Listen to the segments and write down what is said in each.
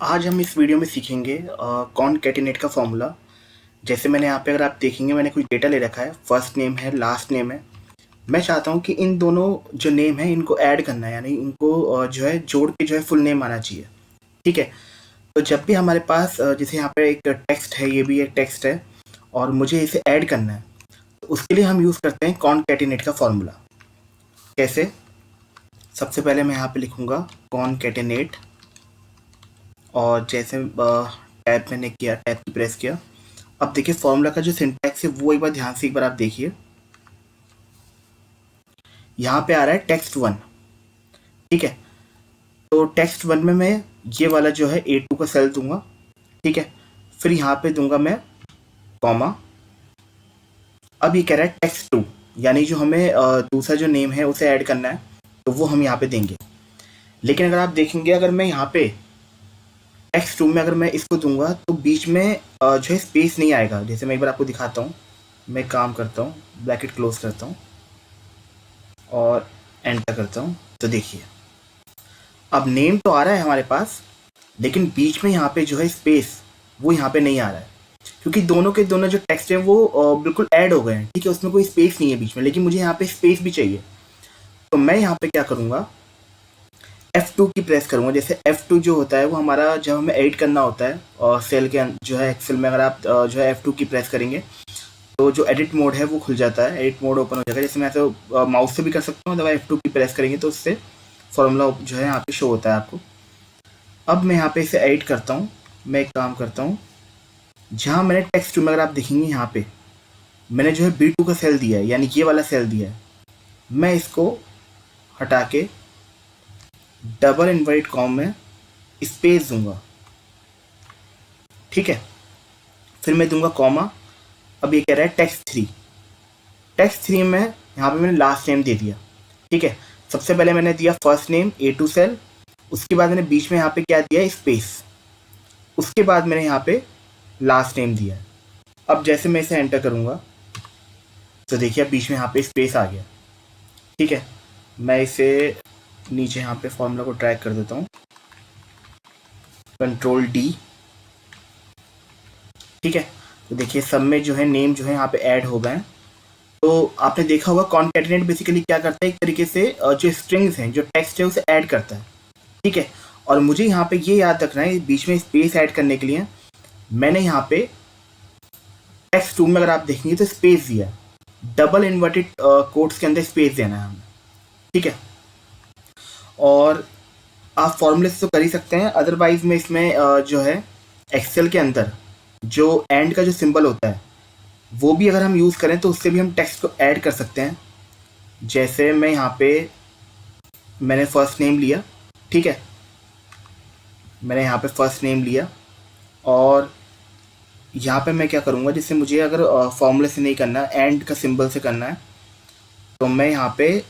आज हम इस वीडियो में सीखेंगे कॉनकैटिनेट का फॉर्मूला। जैसे मैंने यहाँ पे अगर आप देखेंगे मैंने कुछ डेटा ले रखा है, फर्स्ट नेम है, लास्ट नेम है। मैं चाहता हूँ कि इन दोनों जो नेम है इनको ऐड करना है, यानी इनको जो है जोड़ के जो है फुल नेम आना चाहिए। ठीक है। तो जब भी हमारे पास जैसे यहाँ पे एक टेक्स्ट है, ये भी एक टेक्स्ट है और मुझे इसे ऐड करना है, तो उसके लिए हम यूज़ करते हैं कॉनकैटिनेट का फॉर्मूला। कैसे? सबसे पहले मैं यहाँ पे लिखूँगा कॉनकैटिनेट, और जैसे टैब मैंने किया, टैब की प्रेस किया। अब देखिए फॉर्मूला का जो सिंटैक्स है वो एक बार ध्यान से एक बार आप देखिए। यहाँ पे आ रहा है टेक्स्ट 1। ठीक है। तो टेक्स्ट 1 में मैं ये वाला जो है A2 का सेल दूंगा। ठीक है। फिर यहाँ पे दूंगा मैं कॉमा। अब ये कह रहा है टेक्स्ट 2, यानी जो हमें दूसरा जो नेम है उसे ऐड करना है, तो वो हम यहाँ पे देंगे। लेकिन अगर आप देखेंगे, अगर मैं यहाँ पे टेक्स्ट 2 में अगर मैं इसको दूंगा तो बीच में जो है स्पेस नहीं आएगा। जैसे मैं एक बार आपको दिखाता हूँ, मैं काम करता हूँ, ब्रैकेट क्लोज करता हूँ और एंटर करता हूँ, तो देखिए अब नेम तो आ रहा है हमारे पास, लेकिन बीच में यहाँ पे जो है स्पेस वो यहाँ पे नहीं आ रहा है, क्योंकि दोनों के दोनों जो टेक्स्ट हैं वो बिल्कुल ऐड हो गए हैं। ठीक है, उसमें कोई स्पेस नहीं है बीच में, लेकिन मुझे यहाँ पे स्पेस भी चाहिए। तो मैं यहाँ पे क्या करूँगा, F2 की प्रेस करूँगा। जैसे F2 जो होता है वो हमारा जब हमें एडिट करना होता है और सेल के जो है एक्सेल में, अगर आप जो है F2 की प्रेस करेंगे तो जो एडिट मोड है वो खुल जाता है, एडिट मोड ओपन हो जाएगा। जैसे मैं तो माउस से भी कर सकता हूँ, दबा F2 की प्रेस करेंगे तो उससे फॉर्मूला जो है यहाँ पे शो होता है आपको। अब मैं यहाँ पे इसे एडिट करता हूँ। मैं एक काम करता हूँ, जहाँ मैंने टेक्स्ट में, अगर आप देखेंगे यहाँ पे मैंने जो है B2 का सेल दिया है, यानी ये वाला सेल दिया है। मैं इसको हटा के डबल इनवर्टेड कॉमा में स्पेस दूंगा। ठीक है। फिर मैं दूंगा कॉमा। अब ये कह रहा है टेक्स्ट 3। टेक्स्ट 3 में यहाँ पे मैंने लास्ट नेम दे दिया। ठीक है। सबसे पहले मैंने दिया फर्स्ट नेम A2 सेल, उसके बाद मैंने बीच में यहाँ पे क्या दिया, स्पेस, उसके बाद मैंने यहाँ पे लास्ट नेम दिया। अब जैसे मैं इसे एंटर करूँगा तो देखिए अब बीच में यहाँ पे स्पेस आ गया। ठीक है। मैं इसे नीचे यहाँ पे फॉर्मूला को ड्रैग कर देता हूँ, कंट्रोल D। ठीक है। तो देखिए सब में जो है नेम जो है यहाँ पे ऐड हो गए हैं। तो आपने देखा होगा कॉनकैटिनेट बेसिकली क्या करता है, एक तरीके से जो स्ट्रिंग्स हैं, जो टेक्स्ट है उसे ऐड करता है। ठीक है। और मुझे यहाँ पे ये याद रखना है, बीच में स्पेस ऐड करने के लिए मैंने यहाँ पे टेक्स्ट 2 में अगर आप देखेंगे तो स्पेस दिया, डबल इन्वर्टेड कोट्स के अंदर स्पेस देना है हमें। ठीक है। और आप फॉर्मूले से तो कर ही सकते हैं, अदरवाइज में इसमें जो है एक्सेल के अंदर जो एंड का जो सिंबल होता है वो भी अगर हम यूज़ करें तो उससे भी हम टेक्स्ट को ऐड कर सकते हैं। जैसे मैं यहाँ पे मैंने फर्स्ट नेम लिया। ठीक है। मैंने यहाँ पे फर्स्ट नेम लिया और यहाँ पे मैं क्या करूँगा, जिससे मुझे अगर फॉर्मूले से नहीं करना, एंड का सिंबल से करना है, तो मैं यहाँ पे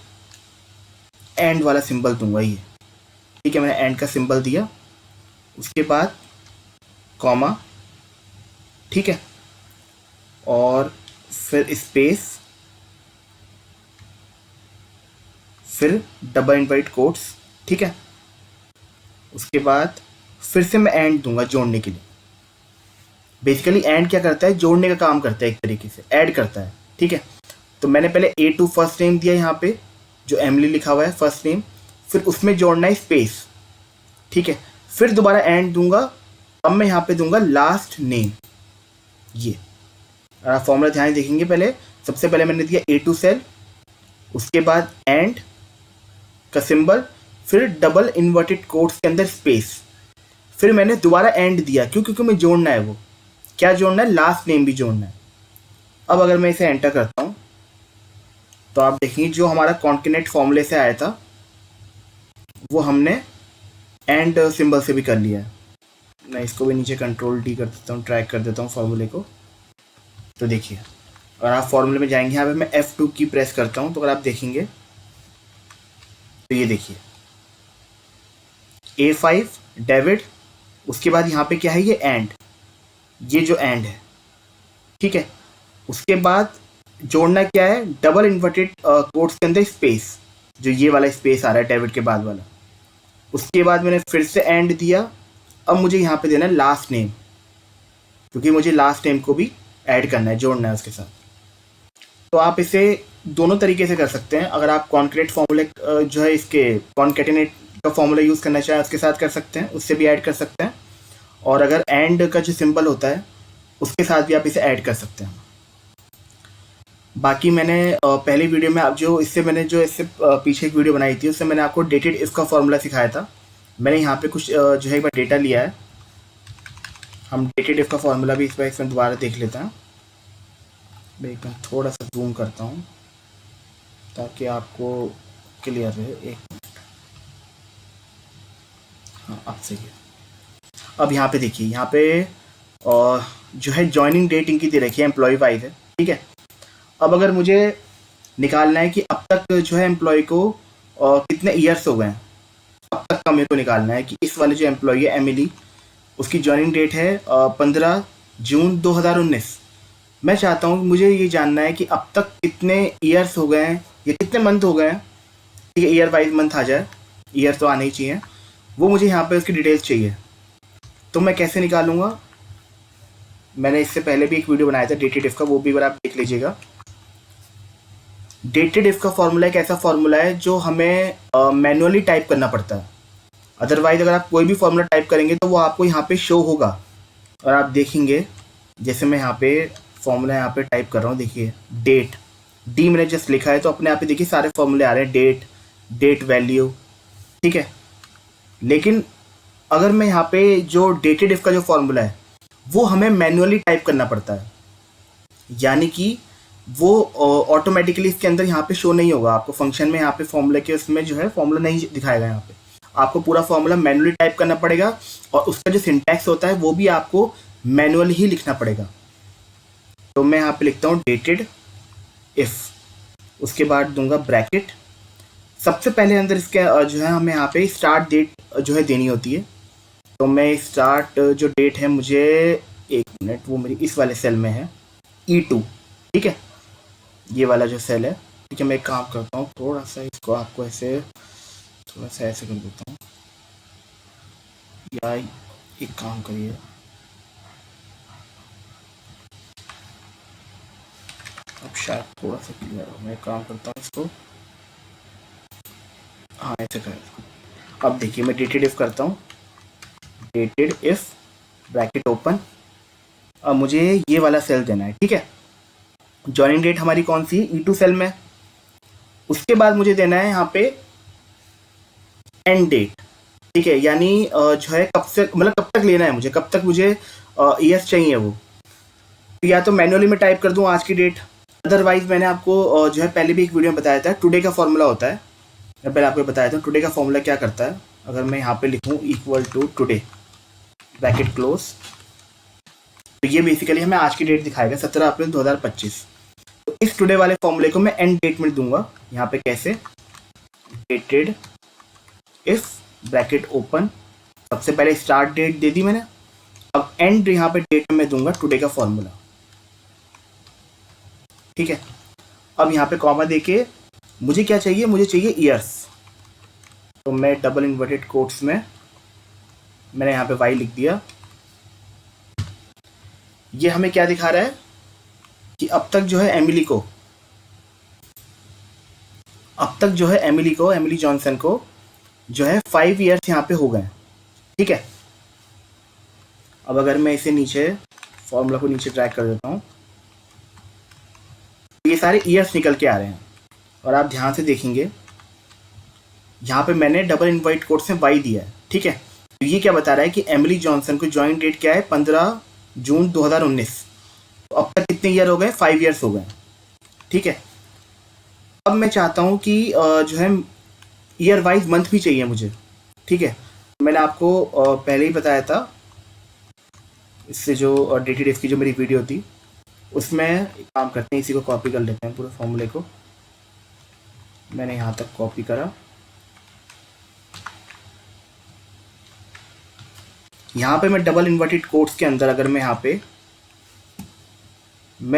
एंड वाला सिंबल दूंगा ये। ठीक है। मैंने एंड का सिंबल दिया, उसके बाद कॉमा। ठीक है। और फिर स्पेस, फिर डबल इनवर्टेड कोट्स। ठीक है। उसके बाद फिर से मैं एंड दूंगा जोड़ने के लिए। बेसिकली एंड क्या करता है, जोड़ने का काम करता है, एक तरीके से ऐड करता है। ठीक है। तो मैंने पहले A2 फर्स्ट नेम दिया, यहाँ पे जो एमिली लिखा हुआ है फर्स्ट नेम, फिर उसमें जोड़ना है स्पेस। ठीक है। फिर दोबारा एंड दूंगा, अब मैं यहाँ पे दूंगा लास्ट नेम। ये आप फॉर्मूला ध्यान देखेंगे, पहले सबसे पहले मैंने दिया A2 सेल, उसके बाद एंड का सिंबल, फिर डबल इन्वर्टेड कोट्स के अंदर स्पेस, फिर मैंने दोबारा एंड दिया। क्यों? क्योंकि मैं जोड़ना है, वो क्या जोड़ना है, लास्ट नेम भी जोड़ना है। अब अगर मैं इसे एंटर करता हूँ तो आप देखिए जो हमारा कॉन्कैटिनेट फॉर्मूले से आया था वो हमने एंड सिंबल से भी कर लिया है। मैं इसको भी नीचे कंट्रोल D कर देता हूँ, ट्रैक कर देता हूँ फॉर्मूले को। तो देखिए अगर आप फॉर्मूले में जाएंगे, यहाँ पे मैं F2 की प्रेस करता हूँ, तो अगर आप देखेंगे तो ये देखिए A5 डेविड, उसके बाद यहाँ पे क्या है, ये एंड, ये जो एंड है। ठीक है। उसके बाद जोड़ना क्या है, डबल इन्वर्टेड कोट्स के अंदर स्पेस, जो ये वाला स्पेस आ रहा है डेविड के बाद वाला। उसके बाद मैंने फिर से एंड दिया, अब मुझे यहाँ पे देना है लास्ट नेम, क्योंकि मुझे लास्ट नेम को भी ऐड करना है, जोड़ना है उसके साथ। तो आप इसे दोनों तरीके से कर सकते हैं। अगर आप कॉन्क्रीट फॉर्मूले जो है इसके कॉन्केटिनेट का फॉर्मूला यूज़ करना चाहें उसके साथ कर सकते हैं, उससे भी ऐड कर सकते हैं। और अगर एंड का जो सिंबल होता है उसके साथ भी आप इसे ऐड कर सकते हैं। बाकी मैंने पहली वीडियो में आप जो इससे पीछे एक वीडियो बनाई थी, उससे मैंने आपको डेटेड इफ का फॉर्मूला सिखाया था। मैंने यहाँ पे कुछ जो है एक बार डेटा लिया है। हम डेटेड इफ का फॉर्मूला भी इस बार इसमें दोबारा देख लेते हैं। मैं एक बार थोड़ा सा जूम करता हूँ ताकि आपको क्लियर रहे। एक मिनट, हाँ अब सही है। अब यहाँ पे देखिए, यहाँ पे जो है जॉइनिंग डेट इनकी दे रखी है, एम्प्लॉय वाइज है, ठीक है। अब अगर मुझे निकालना है कि अब तक जो है एम्प्लॉय को कितने ईयर्स हो गए हैं, अब तक का मेरे को निकालना है कि इस वाले जो एम्प्लॉय है एमिली, उसकी जॉइनिंग डेट है 15 जून 2019। मैं चाहता हूँ, मुझे ये जानना है कि अब तक कितने ईयर्स हो गए हैं या कितने मंथ हो गए हैं, ठीक है। ईयर वाइज मंथ आ जाए, ईयर तो आने ही चाहिए, वो मुझे यहाँ पे उसकी डिटेल्स चाहिए। तो मैं कैसे निकालूंगा, मैंने इससे पहले भी एक वीडियो बनाया था डेटेड इफ का, वो भी अगर आप देख लीजिएगा। डेटेड इफ का फॉर्मूला एक ऐसा फॉर्मूला है जो हमें मैनुअली टाइप करना पड़ता है। अदरवाइज अगर आप कोई भी फॉर्मूला टाइप करेंगे तो वो आपको यहाँ पे शो होगा। और आप देखेंगे, जैसे मैं यहाँ पे फॉर्मूला यहाँ पे टाइप कर रहा हूँ, देखिए डेट, डी मैंने जस्ट लिखा है तो अपने आप ही देखिए सारे फॉर्मूले आ रहे हैं, डेट, डेट वैल्यू, ठीक है। लेकिन अगर मैं यहाँ पे जो डेटेड इफ का जो फॉर्मूला है वो हमें मैनुअली टाइप करना पड़ता है, यानी कि वो ऑटोमेटिकली इसके अंदर यहाँ पे शो नहीं होगा आपको फंक्शन में। यहाँ पे फॉर्मूले के उसमें जो है फॉर्मूला नहीं दिखाएगा, यहाँ पे आपको पूरा फॉर्मूला मैनुअली टाइप करना पड़ेगा और उसका जो सिंटैक्स होता है वो भी आपको मैनुअली ही लिखना पड़ेगा। तो मैं यहाँ पे लिखता हूँ डेटेड इफ, उसके बाद दूंगा ब्रैकेट। सबसे पहले अंदर इसके जो है हमें यहाँ पे स्टार्ट डेट जो है देनी होती है। तो मैं स्टार्ट जो डेट है, मुझे एक मिनट, वो मेरी इस वाले सेल में है, E2, ठीक है, ये वाला जो सेल है, ठीक है। मैं एक काम करता हूँ, थोड़ा सा इसको आपको ऐसे थोड़ा सा ऐसे कर देता हूँ, या एक काम करिए, अब शायद थोड़ा सा क्लियर हो। मैं काम करता हूँ इसको, हाँ ऐसे कर। अब देखिए मैं डेटेड इफ करता हूँ, डेटेड इफ ब्रैकेट ओपन। अब मुझे ये वाला सेल देना है, ठीक है। जॉइनिंग डेट हमारी कौन सी है, E2 सेल में। उसके बाद मुझे देना है यहाँ पे एंड डेट, ठीक है, यानी जो है कब से, मतलब कब तक लेना है मुझे, कब तक मुझे ईयर्स चाहिए वो। तो या तो मैनुअली में टाइप कर दूँ आज की डेट, अदरवाइज मैंने आपको जो है पहले भी एक वीडियो में बताया था, टुडे का फॉर्मूला होता है। मैं पहले आपको बताया था टुडे का फॉर्मूला क्या करता है। अगर मैं यहाँ पे लिखूँ equal to today bracket close, तो ये बेसिकली हमें आज की डेट दिखाएगा, 17 अप्रैल 2025। तो इस टुडे वाले फॉर्मूले को मैं एंड डेट में दूंगा। यहाँ पे कैसे, डेटेड इफ ब्रैकेट ओपन, सबसे पहले स्टार्ट डेट दे दी मैंने, अब एंड यहाँ पे डेट में मैं दूंगा टुडे का फॉर्मूला, ठीक है। अब यहाँ पे कॉमा देके मुझे क्या चाहिए, मुझे चाहिए ईयर्स। तो मैं डबल इन्वर्टेड कोट्स में मैंने यहाँ पे वाई लिख दिया। ये हमें क्या दिखा रहा है कि अब तक जो है एमिली को, एमिली जॉनसन को जो है 5 ईयर्स यहाँ पे हो गए, ठीक है। अब अगर मैं इसे नीचे फॉर्मूला को नीचे ड्रैग कर देता हूँ, ये सारे ईयर्स निकल के आ रहे हैं। और आप ध्यान से देखेंगे, यहाँ पे मैंने डबल इन्वर्टेड कोट्स में वाई दिया है, ठीक है। तो ये क्या बता रहा है कि एमिली जॉनसन को जॉइनिंग डेट क्या है, 15 जून 2019। तो अब तक कितने ईयर हो गए, 5 ईयर्स हो गए, ठीक है। अब मैं चाहता हूँ कि जो है ईयर वाइज मंथ भी चाहिए मुझे, ठीक है। मैंने आपको पहले ही बताया था, इससे जो डेटेड इफ की जो मेरी वीडियो थी उसमें एक काम करते हैं, इसी को कॉपी कर लेते हैं, पूरे फॉर्मूले को मैंने यहाँ तक कॉपी करा। यहाँ पे मैं डबल इन्वर्टेड कोट्स के अंदर अगर मैं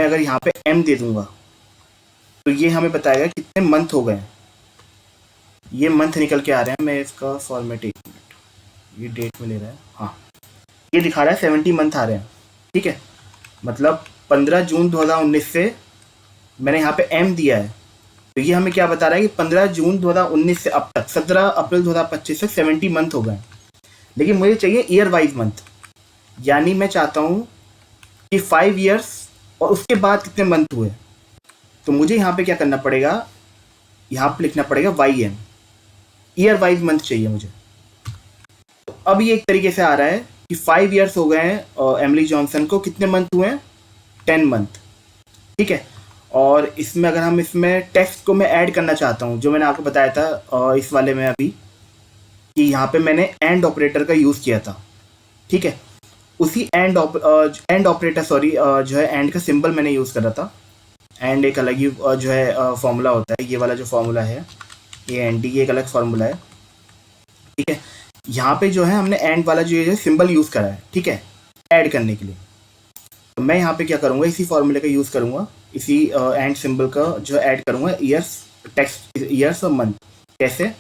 अगर यहाँ पे एम दे दूंगा तो ये हमें बताएगा कितने मंथ हो गए। ये मंथ निकल के आ रहे हैं। मैं इसका फॉर्मेट, एक मिनट, ये डेट में ले रहा है, हाँ ये दिखा रहा है 70 मंथ आ रहे हैं, ठीक है। मतलब 15 जून 2019 से मैंने यहाँ पे एम दिया है, तो ये हमें क्या बता रहा है कि 15 जून 2019 से अब तक 17 अप्रैल 2025 तक 70 मंथ हो गए। लेकिन मुझे चाहिए ईयर वाइज मंथ, यानी मैं चाहता हूँ कि 5 ईयर्स और उसके बाद कितने मंथ हुए। तो मुझे यहाँ पे क्या करना पड़ेगा, यहाँ पे लिखना पड़ेगा Y M, year wise month चाहिए मुझे। तो अब ये एक तरीके से आ रहा है कि 5 ईयर्स हो गए हैं एमिली जॉनसन को, कितने मंथ हुए हैं, 10 मंथ, ठीक है। और इसमें अगर हम इसमें टेक्स्ट को मैं ऐड करना चाहता हूँ, जो मैंने आपको बताया था इस वाले में अभी, कि यहाँ पे मैंने एंड ऑपरेटर का यूज़ किया था, ठीक है। उसी एंड ऑपरेटर जो है एंड का सिंबल मैंने यूज़ करा था। एंड एक अलग ही जो है फॉर्मूला होता है, ये वाला जो फॉर्मूला है ये एंड डी, ये एक अलग फार्मूला है, ठीक है। यहाँ पे जो है हमने एंड वाला जो है सिंबल यूज़ करा है, ठीक है, ऐड करने के लिए। तो मैं यहाँ पे क्या करूँगा, इसी फॉर्मूले का यूज़ करूँगा, इसी एंड सिंबल का जो ऐड करूँगा ईयर्स, टेक्स्ट ईयर्स और मंथ। कैसे,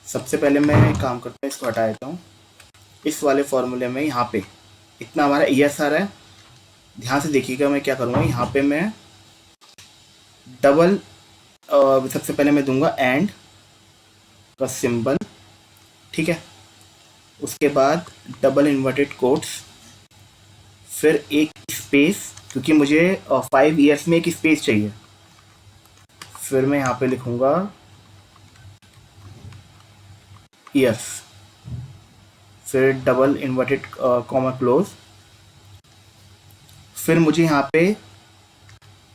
सबसे पहले मैं एक काम करता हूँ, इसको हटा देता हूँ। इस वाले फॉर्मूले में यहाँ पे इतना हमारा ईयर्स आ रहा है, ध्यान से देखिएगा मैं क्या करूँगा, यहाँ पे मैं डबल सबसे पहले मैं दूंगा एंड का सिंबल, ठीक है। उसके बाद डबल इन्वर्टेड कोट्स, फिर एक स्पेस, क्योंकि मुझे 5 ईयर्स में एक स्पेस चाहिए। फिर मैं यहाँ पे लिखूँगा ईयर्स, फिर डबल इन्वर्टेड कॉमा क्लोज। फिर मुझे यहाँ पे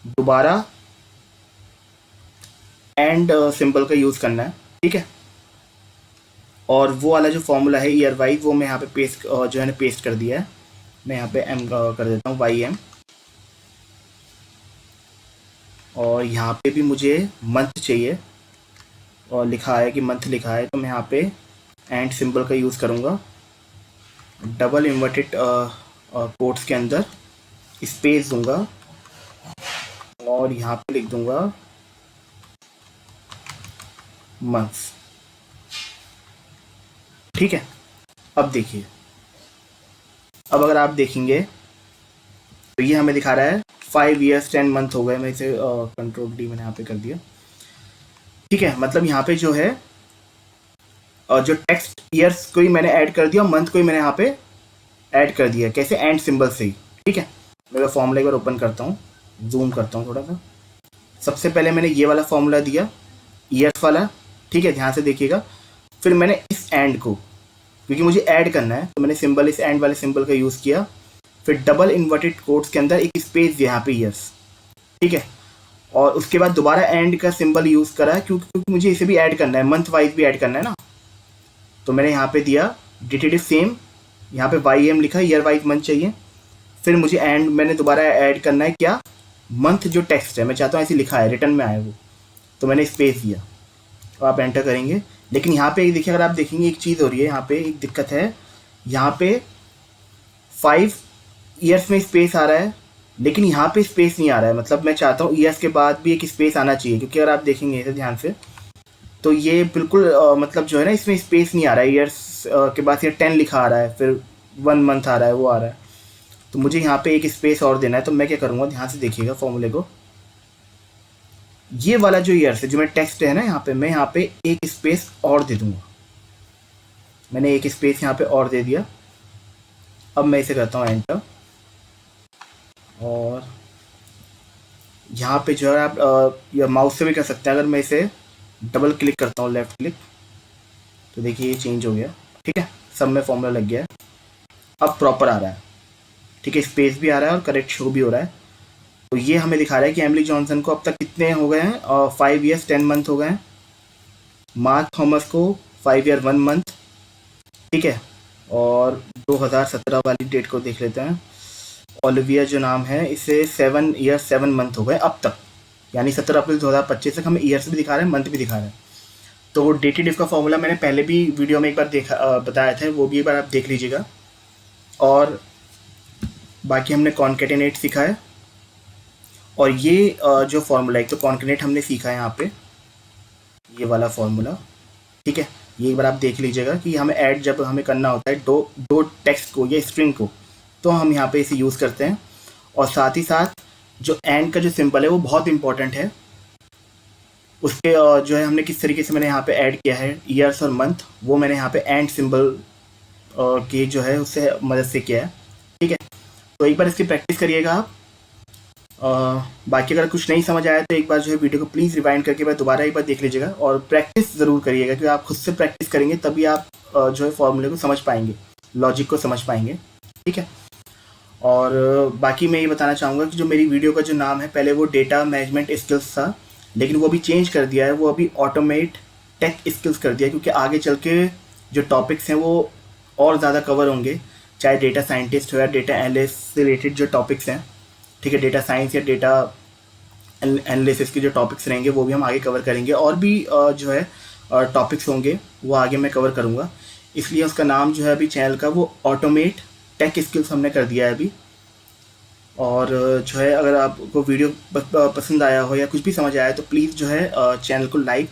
दोबारा एंड सिंबल का यूज़ करना है, ठीक है। और वो वाला जो फॉर्मूला है ईयर वाइज, वो मैं यहाँ पे पेस्ट जो है ना पेस्ट कर दिया है। मैं यहाँ पे एम कर देता हूँ, वाई एम। और यहाँ पे भी मुझे मंथ चाहिए, और लिखा है कि मंथ लिखा है, तो मैं यहाँ पे एंड सिंबल का यूज़ करूँगा, डबल इन्वर्टेड कोट्स के अंदर स्पेस दूंगा, और यहाँ पे लिख दूंगा मंथ्स, ठीक है। अब देखिए, अब अगर आप देखेंगे तो ये हमें दिखा रहा है 5 ईयर्स 10 मंथ हो गए। मैं इसे कंट्रोल डी मैंने यहाँ पे कर दिया, ठीक है। मतलब यहाँ पे जो है जो टेक्स्ट ईयर्स को ही मैंने ऐड कर दिया, मंथ को ही मैंने यहाँ पे ऐड कर दिया। कैसे, एंड सिंबल से ही, ठीक है। मैं फॉर्मूला एक बार ओपन करता हूँ, जूम करता हूँ थोड़ा सा। सबसे पहले मैंने ये वाला फॉर्मूला दिया, ईयर्स वाला, ठीक है, ध्यान से देखिएगा। फिर मैंने इस एंड को, क्योंकि मुझे ऐड करना है, तो मैंने सिंबल इस एंड वाले सिंबल का यूज़ किया। फिर डबल इन्वर्टेड कोट्स के अंदर एक स्पेस दिया यहाँ पे ईयर्स, ठीक है। और उसके बाद दोबारा एंड का सिंबल यूज़ करा, क्योंकि मुझे इसे भी ऐड करना है, मंथ वाइज भी ऐड करना है ना। तो मैंने यहाँ पे दिया डिटेटिव सेम, यहाँ पे वाई एम लिखा, ईयर वाइज मंथ चाहिए। फिर मुझे एंड मैंने दोबारा ऐड करना है क्या, मंथ जो टेक्स्ट है, मैं चाहता हूँ ऐसे लिखा है, रिटर्न में आया वो, तो मैंने स्पेस दिया। तो आप एंटर करेंगे, लेकिन यहाँ पे देखिए, अगर आप देखेंगे एक चीज़ हो रही है, यहाँ पे एक दिक्कत है। यहाँ पे 5 ईयर्स में स्पेस आ रहा है, लेकिन यहाँ पे स्पेस नहीं आ रहा है। मतलब मैं चाहता हूँ ईयर्स के बाद भी एक स्पेस आना चाहिए, क्योंकि अगर आप देखेंगे इसे ध्यान से, तो ये बिल्कुल मतलब जो है ना, इसमें स्पेस नहीं आ रहा है। ईयर्स के बाद ये 10 लिखा आ रहा है, फिर 1 मंथ आ रहा है, वो आ रहा है। तो मुझे यहाँ पे एक स्पेस और देना है। तो मैं क्या करूँगा, ध्यान से देखिएगा फॉर्मूले को, ये वाला जो ईयर्स है, जो मैं टेक्स्ट है ना, यहाँ पे मैं यहाँ पे एक स्पेस और दे दूँगा। मैंने एक स्पेस यहाँ पे और दे दिया। अब मैं इसे करता हूँ एंटर, और यहाँ पे जो है आप या माउस से भी कर सकते हैं। अगर मैं इसे डबल क्लिक करता हूँ, लेफ्ट क्लिक, तो देखिए ये चेंज हो गया, ठीक है। सब में फॉर्मूला लग गया है, अब प्रॉपर आ रहा है, ठीक है। स्पेस भी आ रहा है और करेक्ट शो भी हो रहा है। तो ये हमें दिखा रहा है कि एमिली जॉनसन को अब तक कितने हो गए हैं, और 5 ईयर्स 10 मंथ हो गए हैं। मार्क थॉमस को 5 ईयर 1 मंथ, ठीक है। और 2017 वाली डेट को देख लेते हैं। ओलिविया जो नाम है, इसे 7 ईयर 7 मंथ हो गए अब तक, यानी 17 अप्रैल 2025 तक हमें ईयर्स भी दिखा रहे हैं, मंथ भी दिखा रहे हैं। तो डेटेड का फॉर्मूला मैंने पहले भी वीडियो में एक बार बताया था, वो भी एक बार आप देख लीजिएगा। और बाकी हमने कॉन्केटेनेट सीखा है, और ये जो फॉर्मूला है, तो कॉन्केटेनेट हमने सीखा है यहाँ पे, ये वाला फॉर्मूला, ठीक है। ये एक बार आप देख लीजिएगा कि हमें ऐड जब हमें करना होता है दो टेक्स्ट को या स्ट्रिंग को, तो हम यहाँ पे इसे यूज़ करते हैं। और साथ ही साथ जो एंड का जो सिंबल है वो बहुत इंपॉर्टेंट है। उसके जो है हमने किस तरीके से मैंने यहाँ पे ऐड किया है ईयर्स और मंथ, वो मैंने यहाँ पे एंड सिंबल की जो है उससे मदद से किया है। ठीक है, तो एक बार इसकी प्रैक्टिस करिएगा आप। बाकी अगर कुछ नहीं समझ आया तो एक बार जो है वीडियो को प्लीज़ रिवाइंड करके मैं दोबारा एक बार देख लीजिएगा और प्रैक्टिस ज़रूर करिएगा, क्योंकि आप खुद से प्रैक्टिस करेंगे तभी आप जो है फॉर्मूले को समझ पाएंगे, लॉजिक को समझ पाएंगे। ठीक है, और बाकी मैं ये बताना चाहूँगा कि जो मेरी वीडियो का जो नाम है, पहले वो डेटा मैनेजमेंट स्किल्स था, लेकिन वो अभी चेंज कर दिया है, वो अभी ऑटोमेट टेक स्किल्स कर दिया है, क्योंकि आगे चल के जो टॉपिक्स हैं वो और ज़्यादा कवर होंगे, चाहे डेटा साइंटिस्ट हो या डेटा एनालिस्ट से रिलेटेड जो टॉपिक्स हैं। ठीक है, डेटा साइंस या डेटा एनालिसिस के जो टॉपिक्स रहेंगे वो भी हम आगे कवर करेंगे, और भी जो है टॉपिक्स होंगे वो आगे मैं कवर करूँगा। इसलिए उसका नाम जो है अभी चैनल का वो ऑटोमेट टेक स्किल्स हमने कर दिया है अभी। और जो है अगर आपको वीडियो पसंद आया हो या कुछ भी समझ आया तो प्लीज़ जो है चैनल को लाइक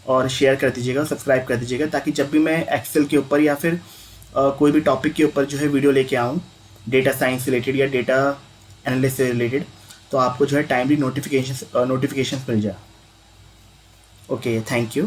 और शेयर कर दीजिएगा, सब्सक्राइब कर दीजिएगा, ताकि जब भी मैं एक्सेल के ऊपर या फिर कोई भी टॉपिक के ऊपर जो है वीडियो लेके आऊँ डेटा साइंस से रिलेटेड या डेटा एनालिसिस से रिलेटेड, तो आपको जो है टाइमली नोटिफिकेशन मिल जाए। Okay, thank you.